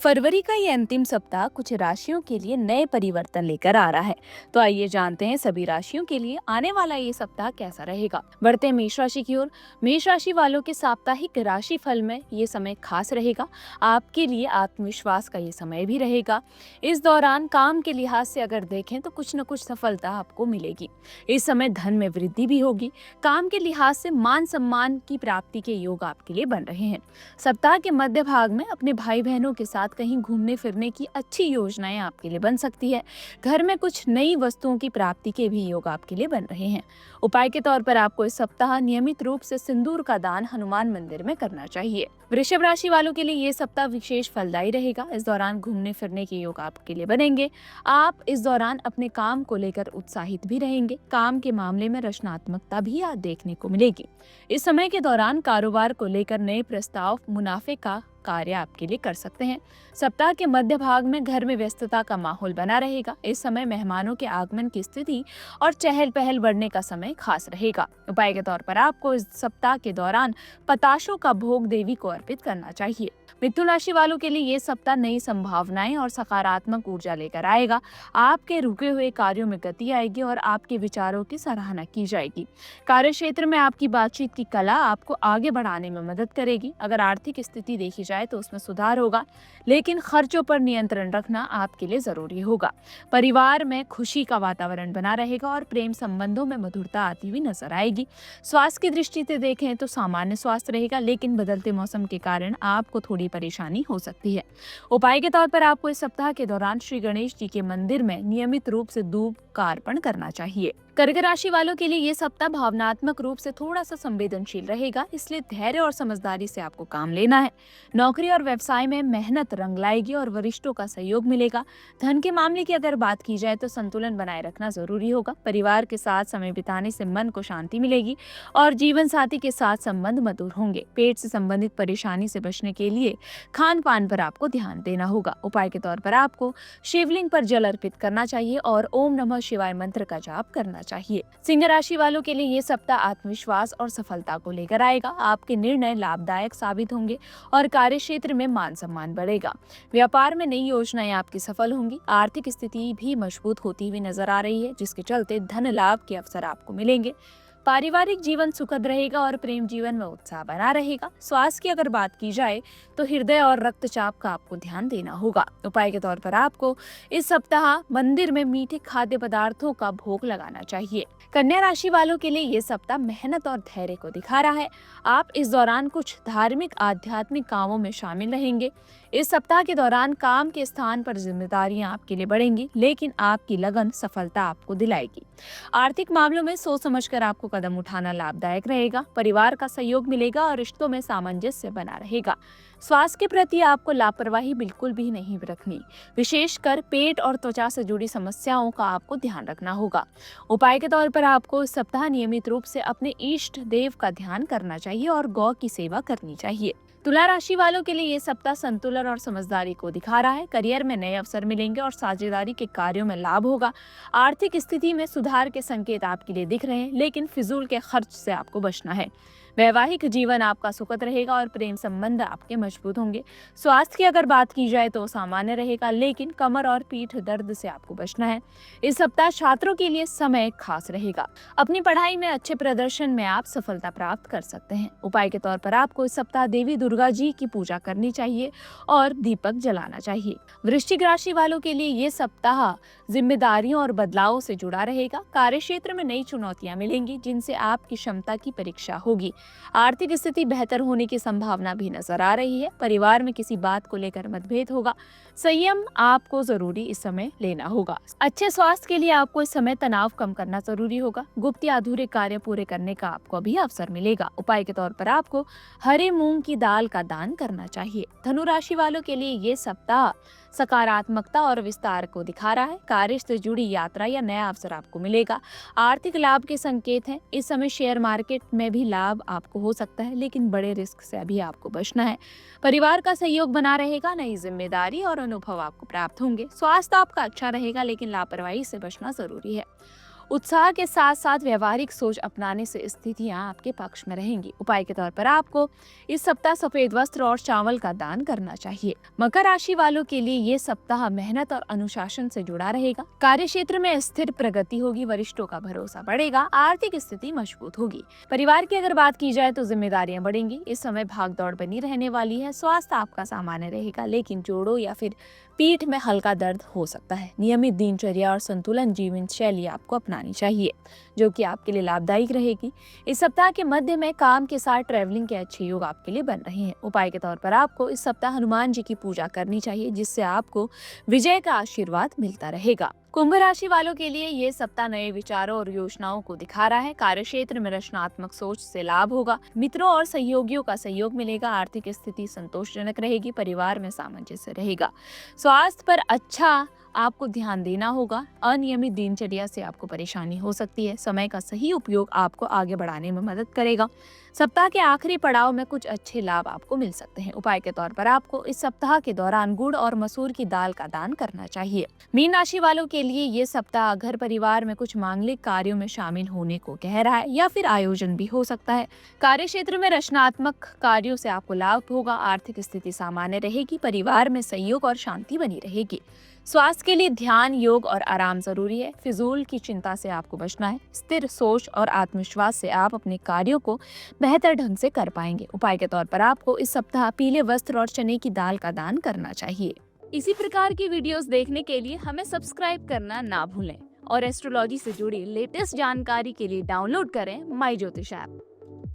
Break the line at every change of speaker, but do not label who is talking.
फरवरी का ये अंतिम सप्ताह कुछ राशियों के लिए नए परिवर्तन लेकर आ रहा है। तो आइए जानते हैं सभी राशियों के लिए आने वाला ये सप्ताह कैसा रहेगा। बढ़ते हैं मेष राशि की ओर। मेष राशि वालों के साप्ताहिक राशि फल में ये समय खास रहेगा। आपके लिए आत्मविश्वास का ये समय भी रहेगा। इस दौरान काम के लिहाज से अगर देखें तो कुछ न कुछ सफलता आपको मिलेगी। इस समय धन में वृद्धि भी होगी। काम के लिहाज से मान सम्मान की प्राप्ति के योग आपके लिए बन रहे हैं। सप्ताह के मध्य भाग में अपने भाई बहनों के साथ कहीं घूमने फिरने की अच्छी योजनाएं आपके लिए बन सकती है। घर में कुछ नई वस्तुओं की प्राप्ति के भी योग आपके लिए बन रहे हैं। उपाय के तौर पर आपको इस सप्ताह नियमित रूप से सिंदूर का दान हनुमान मंदिर में करना चाहिए। वृषभ राशि वालों के लिए ये सप्ताह विशेष फलदायी रहेगा। इस दौरान घूमने फिरने के योग आपके लिए बनेंगे। आप इस दौरान अपने काम को लेकर उत्साहित भी रहेंगे। काम के मामले में रचनात्मकता भी आज देखने को मिलेगी। इस समय के दौरान कारोबार को लेकर नए प्रस्ताव मुनाफे का कार्य आपके लिए कर सकते हैं। सप्ताह के मध्य भाग में घर में व्यस्तता का माहौल बना रहेगा। इस समय मेहमानों के आगमन की स्थिति और चहल पहल बढ़ने का समय खास रहेगा। उपाय के तौर पर आपको इस सप्ताह के दौरान पताशों का भोग देवी को अर्पित करना चाहिए। मिथुन राशि वालों के लिए ये सप्ताह नई संभावनाएं और सकारात्मक ऊर्जा लेकर आएगा। आपके रुके हुए कार्यों में गति आएगी और आपके विचारों की सराहना की जाएगी। कार्य क्षेत्र में आपकी बातचीत की कला आपको आगे बढ़ाने में मदद करेगी। अगर आर्थिक स्थिति देखी जाए तो उसमें सुधार होगा, लेकिन खर्चों पर नियंत्रण रखना आपके लिए जरूरी होगा। परिवार में खुशी का वातावरण बना रहेगा और प्रेम संबंधों में मधुरता आती हुई नजर आएगी। स्वास्थ्य की दृष्टि से देखें तो सामान्य स्वास्थ्य रहेगा, लेकिन बदलते मौसम के कारण आपको थोड़ी परेशानी हो सकती है। उपाय के तौर पर आपको इस सप्ताह के दौरान श्री गणेश जी के मंदिर में नियमित रूप से दूब का अर्पण करना चाहिए। कर्क राशि वालों के लिए ये सप्ताह भावनात्मक रूप से थोड़ा सा संवेदनशील रहेगा, इसलिए धैर्य और समझदारी से आपको काम लेना है। नौकरी और व्यवसाय में मेहनत रंग लाएगी और वरिष्ठों का सहयोग मिलेगा। धन के मामले की अगर बात की जाए तो संतुलन बनाए रखना जरूरी होगा। परिवार के साथ समय बिताने से मन को शांति मिलेगी और जीवन साथी के साथ संबंध मधुर होंगे। पेट से संबंधित परेशानी से बचने के लिए खान पान पर आपको ध्यान देना होगा। उपाय के तौर पर आपको शिवलिंग पर जल अर्पित करना चाहिए और ओम नमः शिवाय मंत्र का जाप करना चाहिए। सिंह राशि वालों के लिए ये सप्ताह आत्मविश्वास और सफलता को लेकर आएगा। आपके निर्णय लाभदायक साबित होंगे और कार्य क्षेत्र में मान सम्मान बढ़ेगा। व्यापार में नई योजनाएं आपकी सफल होंगी। आर्थिक स्थिति भी मजबूत होती हुई नजर आ रही है, जिसके चलते धन लाभ के अवसर आपको मिलेंगे। पारिवारिक जीवन सुखद रहेगा और प्रेम जीवन में उत्साह बना रहेगा। स्वास्थ्य की अगर बात की जाए तो हृदय और रक्तचाप का आपको ध्यान देना होगा। उपाय के तौर पर आपको इस सप्ताह मंदिर में मीठे खाद्य पदार्थों का भोग लगाना चाहिए। कन्या राशि वालों के लिए ये सप्ताह मेहनत और धैर्य को दिखा रहा है। आप इस दौरान कुछ धार्मिक आध्यात्मिक कामों में शामिल रहेंगे। इस सप्ताह के दौरान काम के स्थान पर जिम्मेदारियां आपके लिए बढ़ेंगी, लेकिन आपकी लगन सफलता आपको दिलाएगी। आर्थिक मामलों में सोच समझकर आपको कदम उठाना लाभदायक रहेगा। परिवार का सहयोग मिलेगा और रिश्तों में सामंजस्य बना रहेगा। स्वास्थ्य के प्रति आपको लापरवाही बिल्कुल भी नहीं रखनी। विशेषकर पेट और त्वचा से जुड़ी समस्याओं का आपको ध्यान रखना होगा। उपाय के तौर पर आपको इस सप्ताह नियमित रूप से अपने इष्ट देव का ध्यान करना चाहिए और गौ की सेवा करनी चाहिए। तुला राशि वालों के लिए ये सप्ताह संतुलन और समझदारी को दिखा रहा है। करियर में नए अवसर मिलेंगे और साझेदारी के कार्यों में लाभ होगा। आर्थिक स्थिति में सुधार के संकेत आपके लिए दिख रहे हैं, लेकिन फिजूल के खर्च से आपको बचना है। वैवाहिक जीवन आपका सुखद रहेगा और प्रेम संबंध आपके मजबूत होंगे। स्वास्थ्य की अगर बात की जाए तो सामान्य रहेगा, लेकिन कमर और पीठ दर्द से आपको बचना है। इस सप्ताह छात्रों के लिए समय खास रहेगा। अपनी पढ़ाई में अच्छे प्रदर्शन में आप सफलता प्राप्त कर सकते हैं। उपाय के तौर पर आपको इस सप्ताह देवी दुर्गा जी की पूजा करनी चाहिए और दीपक जलाना चाहिए। वृश्चिक राशि वालों के लिए ये सप्ताह जिम्मेदारियों और बदलावों से जुड़ा रहेगा। कार्य क्षेत्र में नई चुनौतियां मिलेंगी, जिनसे आपकी क्षमता की परीक्षा होगी। आर्थिक स्थिति बेहतर होने की संभावना भी नजर आ रही है। परिवार में किसी बात को लेकर मतभेद होगा। संयम आपको जरूरी इस समय लेना होगा। अच्छे स्वास्थ्य के लिए आपको इस समय तनाव कम करना जरूरी होगा। गुप्त या अधूरे कार्य पूरे करने का आपको अभी अवसर मिलेगा। उपाय के तौर पर आपको हरे मूंग की दाल का दान करना चाहिए। धनु राशि वालों के लिए ये सप्ताह सकारात्मकता और विस्तार को दिखा रहा है। कार्य से जुड़ी यात्रा या नया अवसर आपको मिलेगा। आर्थिक लाभ के संकेत हैं। इस समय शेयर मार्केट में भी लाभ आपको हो सकता है, लेकिन बड़े रिस्क से अभी आपको बचना है। परिवार का सहयोग बना रहेगा। नई जिम्मेदारी और अनुभव आपको प्राप्त होंगे। स्वास्थ्य आपका अच्छा रहेगा, लेकिन लापरवाही से बचना जरूरी है। उत्साह के साथ साथ व्यवहारिक सोच अपनाने से स्थितियां आपके पक्ष में रहेंगी। उपाय के तौर पर आपको इस सप्ताह सफेद वस्त्र और चावल का दान करना चाहिए। मकर राशि वालों के लिए ये सप्ताह मेहनत और अनुशासन से जुड़ा रहेगा। कार्य क्षेत्र में स्थिर प्रगति होगी, वरिष्ठों का भरोसा बढ़ेगा, आर्थिक स्थिति मजबूत होगी। परिवार की अगर बात की जाए तो जिम्मेदारियां बढ़ेंगी। इस समय भाग दौड़ बनी रहने वाली है। स्वास्थ्य आपका सामान्य रहेगा, लेकिन जोड़ों या फिर पीठ में हल्का दर्द हो सकता है। नियमित दिनचर्या और संतुलन जीवन शैली आपको अपनानी चाहिए, जो कि आपके लिए लाभदायक रहेगी। इस सप्ताह के मध्य में काम के साथ ट्रैवलिंग के अच्छे योग आपके लिए बन रहे हैं। उपाय के तौर पर आपको इस सप्ताह हनुमान जी की पूजा करनी चाहिए, जिससे आपको विजय का आशीर्वाद मिलता रहेगा। कुंभ राशि वालों के लिए ये सप्ताह नए विचारों और योजनाओं को दिखा रहा है। कार्य क्षेत्र में रचनात्मक सोच से लाभ होगा। मित्रों और सहयोगियों का सहयोग मिलेगा। आर्थिक स्थिति संतोषजनक रहेगी। परिवार में सामंजस्य रहेगा। स्वास्थ्य पर अच्छा आपको ध्यान देना होगा। अनियमित दिनचर्या से आपको परेशानी हो सकती है। समय का सही उपयोग आपको आगे बढ़ाने में मदद करेगा। सप्ताह के आखिरी पड़ाव में कुछ अच्छे लाभ आपको मिल सकते हैं। उपाय के तौर पर आपको इस सप्ताह के दौरान गुड़ और मसूर की दाल का दान करना चाहिए। मीन राशि वालों के लिए ये सप्ताह घर परिवार में कुछ मांगलिक कार्यों में शामिल होने को कह रहा है, या फिर आयोजन भी हो सकता है। कार्य क्षेत्र में रचनात्मक कार्यों से आपको लाभ होगा। आर्थिक स्थिति सामान्य रहेगी। परिवार में सहयोग और शांति बनी रहेगी। स्वास्थ्य के लिए ध्यान, योग और आराम जरूरी है। फिजूल की चिंता से आपको बचना है। स्थिर सोच और आत्मविश्वास से आप अपने कार्यों को बेहतर ढंग से कर पाएंगे। उपाय के तौर पर आपको इस सप्ताह पीले वस्त्र और चने की दाल का दान करना चाहिए। इसी प्रकार की वीडियोस देखने के लिए हमें सब्सक्राइब करना ना भूलें और एस्ट्रोलॉजी से जुड़ी लेटेस्ट जानकारी के लिए डाउनलोड करें माई ज्योतिष ऐप।